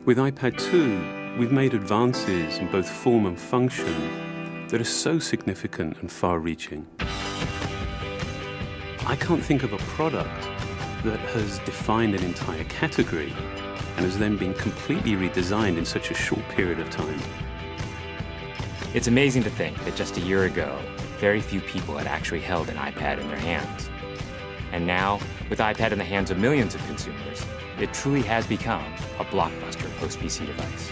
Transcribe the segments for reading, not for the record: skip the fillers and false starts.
With iPad 2, we've made advances in both form and function that are so significant and far-reaching. I can't think of a product that has defined an entire category and has then been completely redesigned in such a short period of time. It's amazing to think that just a year ago, very few people had actually held an iPad in their hands. And now, with iPad in the hands of millions of consumers, it truly has become a blockbuster post-PC device.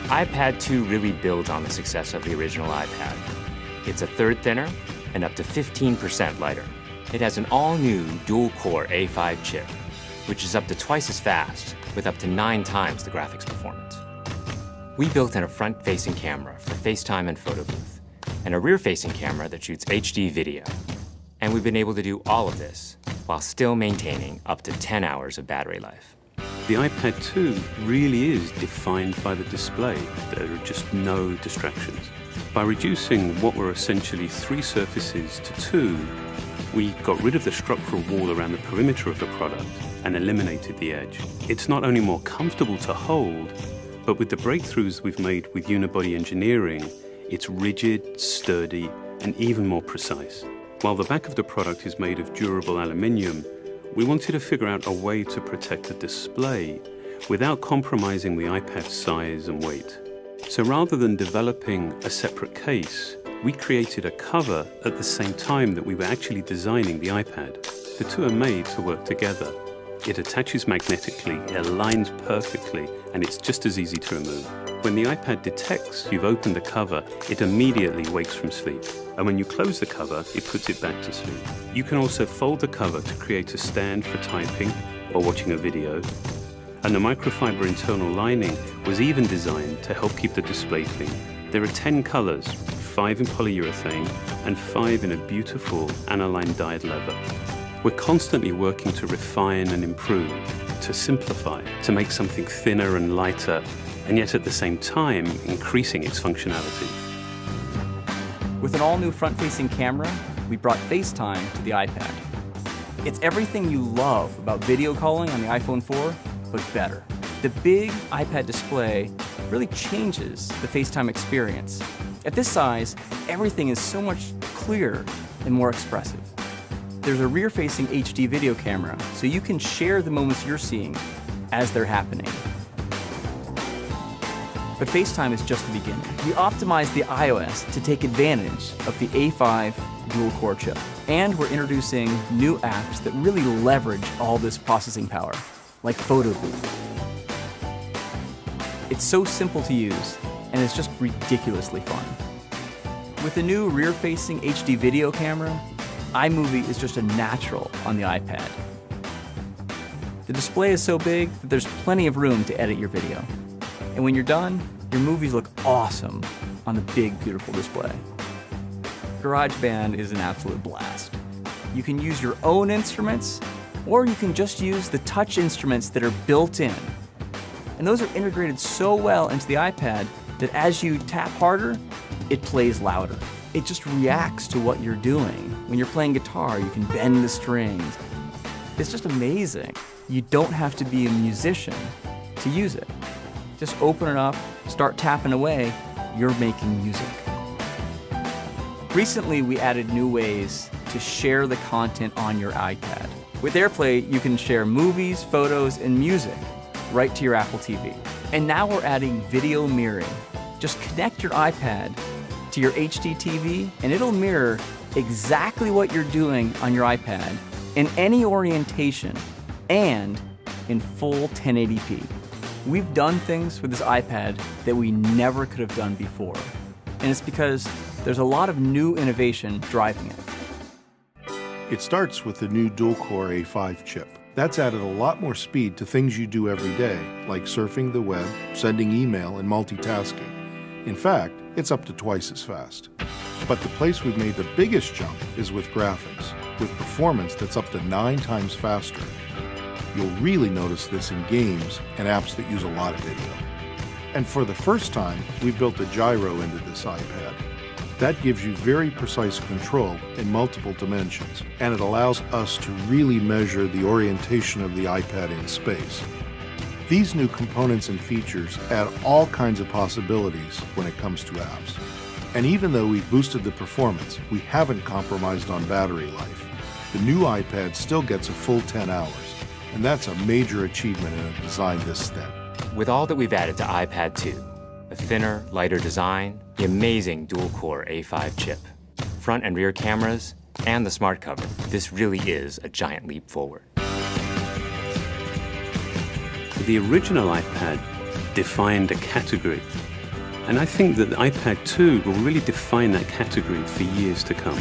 iPad 2 really builds on the success of the original iPad. It's a third thinner and up to 15% lighter. It has an all-new dual-core A5 chip, which is up to twice as fast, with up to 9 times the graphics performance. We built in a front-facing camera for FaceTime and photo booth, and a rear-facing camera that shoots HD video. And we've been able to do all of this while still maintaining up to 10 hours of battery life. The iPad 2 really is defined by the display. There are just no distractions. By reducing what were essentially 3 surfaces to 2, we got rid of the structural wall around the perimeter of the product and eliminated the edge. It's not only more comfortable to hold, but with the breakthroughs we've made with unibody engineering, it's rigid, sturdy, and even more precise. While the back of the product is made of durable aluminium, we wanted to figure out a way to protect the display without compromising the iPad's size and weight. So rather than developing a separate case, we created a cover at the same time that we were actually designing the iPad. The two are made to work together. It attaches magnetically, it aligns perfectly, and it's just as easy to remove. When the iPad detects you've opened the cover, it immediately wakes from sleep. And when you close the cover, it puts it back to sleep. You can also fold the cover to create a stand for typing or watching a video. And the microfiber internal lining was even designed to help keep the display clean. There are 10 colors, 5 in polyurethane and 5 in a beautiful aniline dyed leather. We're constantly working to refine and improve, to simplify, to make something thinner and lighter, and yet at the same time, increasing its functionality. With an all-new front-facing camera, we brought FaceTime to the iPad. It's everything you love about video calling on the iPhone 4, but better. The big iPad display really changes the FaceTime experience. At this size, everything is so much clearer and more expressive. There's a rear-facing HD video camera, so you can share the moments you're seeing as they're happening. But FaceTime is just the beginning. We optimized the iOS to take advantage of the A5 dual-core chip. And we're introducing new apps that really leverage all this processing power, like Photo Booth. It's so simple to use, and it's just ridiculously fun. With the new rear-facing HD video camera, iMovie is just a natural on the iPad. The display is so big that there's plenty of room to edit your video. And when you're done, your movies look awesome on the big, beautiful display. GarageBand is an absolute blast. You can use your own instruments, or you can just use the touch instruments that are built in. And those are integrated so well into the iPad that as you tap harder, it plays louder. It just reacts to what you're doing. When you're playing guitar, you can bend the strings. It's just amazing. You don't have to be a musician to use it. Just open it up, start tapping away, you're making music. Recently, we added new ways to share the content on your iPad. With AirPlay, you can share movies, photos, and music right to your Apple TV. And now we're adding video mirroring. Just connect your iPad to your HD TV, and it'll mirror exactly what you're doing on your iPad in any orientation and in full 1080p. We've done things with this iPad that we never could have done before. And it's because there's a lot of new innovation driving it. It starts with the new dual-core A5 chip. That's added a lot more speed to things you do every day, like surfing the web, sending email, and multitasking. In fact, it's up to twice as fast. But the place we've made the biggest jump is with graphics, with performance that's up to 9 times faster. You'll really notice this in games and apps that use a lot of video. And for the first time, we've built a gyro into this iPad. That gives you very precise control in multiple dimensions, and it allows us to really measure the orientation of the iPad in space. These new components and features add all kinds of possibilities when it comes to apps. And even though we've boosted the performance, we haven't compromised on battery life. The new iPad still gets a full 10 hours, and that's a major achievement in a design this thin. With all that we've added to iPad 2, a thinner, lighter design, the amazing dual-core A5 chip, front and rear cameras, and the smart cover, this really is a giant leap forward. The original iPad defined a category, and I think that the iPad 2 will really define that category for years to come.